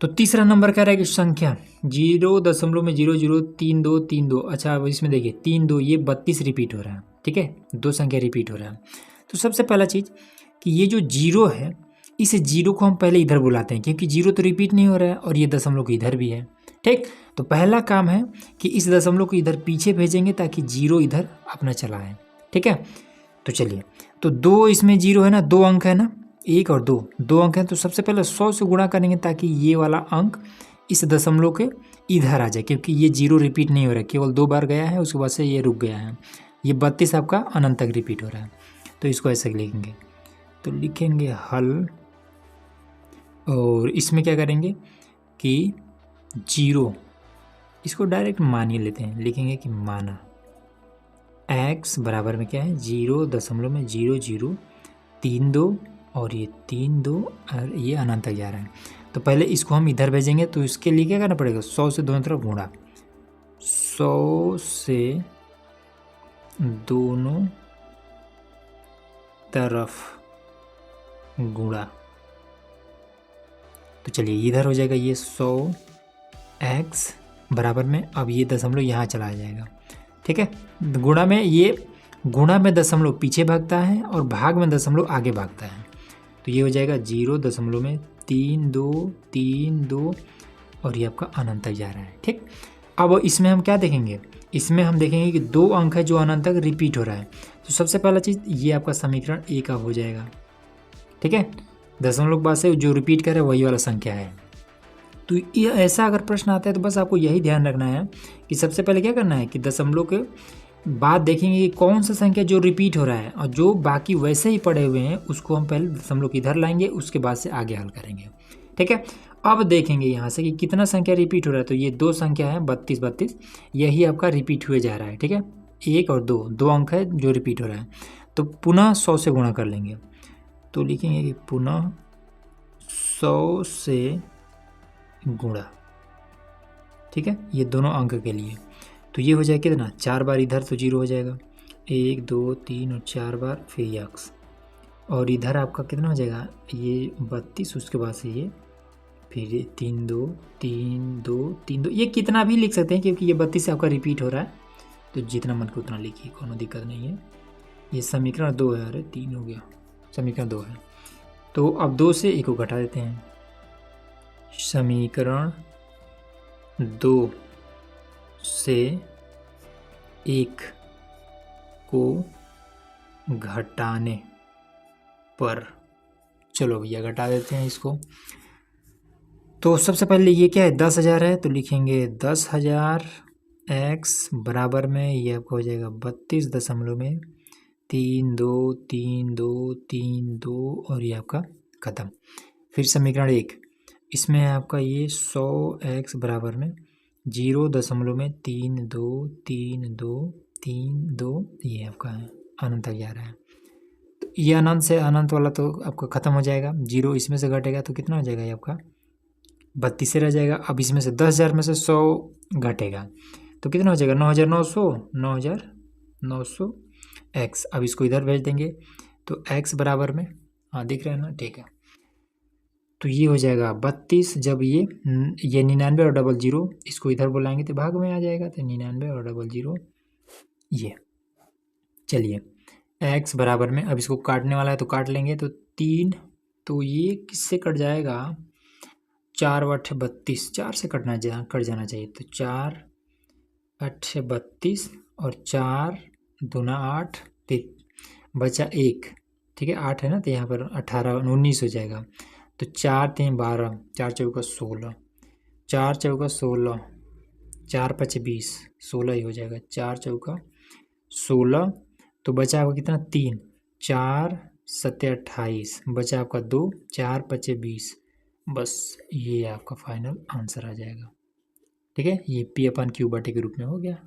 तो तीसरा नंबर क्या रहेगा संख्या 0.003232। अच्छा अब इसमें देखिए 3 2 ये 32 रिपीट हो रहा है, ठीक है, दो संख्या रिपीट हो रहा है। तो सबसे पहला चीज़ कि ये जो जीरो है इस जीरो को हम पहले इधर बुलाते हैं क्योंकि जीरो तो रिपीट नहीं हो रहा है और ये दशमलव को इधर भी है, ठीक। तो पहला काम है कि इस दशमलव को इधर पीछे भेजेंगे ताकि जीरो इधर अपना चला है, ठीक है। तो चलिए, तो दो इसमें जीरो है ना, दो अंक है ना, एक और दो, दो अंक हैं। तो सबसे पहले 100 से गुणा करेंगे ताकि ये वाला अंक इस दशमलव के इधर आ जाए क्योंकि ये जीरो रिपीट नहीं हो रहा है, केवल 2 बार गया है उसके बाद से ये रुक गया है। ये 32 आपका अनंत तक रिपीट हो रहा है। तो इसको ऐसे लिखेंगे, तो लिखेंगे हल, और इसमें क्या करेंगे कि जीरो इसको डायरेक्ट मान ही लेते हैं, लिखेंगे कि माना x बराबर में क्या है 0.0032 और ये 3 2 और ये अनंत तक जा रहा है। तो पहले इसको हम इधर भेजेंगे तो इसके लिए क्या करना पड़ेगा 100 से दोनों तरफ गुणा, 100 से दोनों तरफ गुणा। तो चलिए इधर हो जाएगा ये 100x बराबर में, अब ये दशमलव यहाँ चला जाएगा, ठीक है। गुणा में ये गुणा में दशमलव पीछे भागता है और भाग में दशमलव आगे भागता है। तो ये हो जाएगा 0.3232 और ये आपका अनंत तक जा रहा है, ठीक। अब इसमें हम क्या देखेंगे, इसमें हम देखेंगे कि दो अंक है जो अनंत तक रिपीट हो रहा है। तो सबसे पहला चीज़ ये आपका समीकरण ए का हो जाएगा, ठीक है। दशमलव के बाद से जो रिपीट करे वही वाला संख्या है। तो ये ऐसा अगर प्रश्न आता है तो बस आपको यही ध्यान रखना है कि सबसे पहले क्या करना है कि दशमलव के बाद देखेंगे कि कौन सा संख्या जो रिपीट हो रहा है और जो बाकी वैसे ही पड़े हुए हैं उसको हम पहले दशमलव के इधर लाएंगे, उसके बाद से आगे हल करेंगे, ठीक है। अब देखेंगे यहाँ से कि कितना संख्या रिपीट हो रहा है। तो ये दो संख्या है 32 32, यही आपका रिपीट हुए जा रहा है, ठीक है। एक और दो, दो अंक है जो रिपीट हो रहा है। तो पुनः 100 से गुणा कर लेंगे, तो लिखेंगे कि पुनः 100 से गुणा, ठीक है, ये दोनों अंक के लिए। तो ये हो जाएगा कितना, 4 बार इधर तो जीरो हो जाएगा, 1 2 3 और 4 बार फिर ये अक्स, और इधर आपका कितना हो जाएगा ये 32, उसके बाद से ये फिर 3 2 3 2 3 2, ये कितना भी लिख सकते हैं क्योंकि ये 32 से आपका रिपीट हो रहा है। तो जितना मन को उतना लिखिए, कोनो दिक्कत नहीं है। ये समीकरण 2 है, अरे 3 हो गया, समीकरण 2 है। तो अब 2 से 1 को घटा देते हैं, समीकरण 2 से 1 को घटाने पर, चलो भैया घटा देते हैं इसको। तो सबसे पहले ये क्या है 10,000 है, तो लिखेंगे 10,000 x बराबर में ये आपको हो जाएगा 32.3232 और ये आपका खत्म। फिर समीकरण 1, इसमें है आपका ये 100x बराबर में 0.323232, ये आपका है अनंत तक जा रहा है। तो ये अनंत से अनंत वाला तो आपका ख़त्म हो जाएगा, जीरो इसमें से घटेगा तो कितना हो जाएगा ये आपका 32 से रह जाएगा। अब इसमें से 10,000 में से 100 घटेगा तो कितना हो जाएगा 9,900 x। अब इसको इधर भेज देंगे तो x बराबर में, हाँ दिख रहा है ना, ठीक है। तो ये हो जाएगा 32, जब ये 99 और 00 इसको इधर बुलाएंगे तो भाग में आ जाएगा, तो 99 और 00 ये। चलिए x बराबर में, अब इसको काटने वाला है तो काट लेंगे, तो 3, तो ये किससे कट जाएगा 4 8 32, 4 से कट जाना चाहिए। तो 4 8 32 और 4 दूना 8, बचा 1, ठीक है, 8 है ना, तो यहाँ पर 18 19 हो जाएगा। तो 4 3 12, 4 चौका 16, 4 चौका 16, 4 5 20, 16 ही हो जाएगा, 4 चौका 16। तो बचा आपका कितना 3, 4 7 28, बचा आपका 2, 4 5 20, बस ये आपका फाइनल आंसर आ जाएगा, ठीक है। ये P/Q के रूप में हो गया।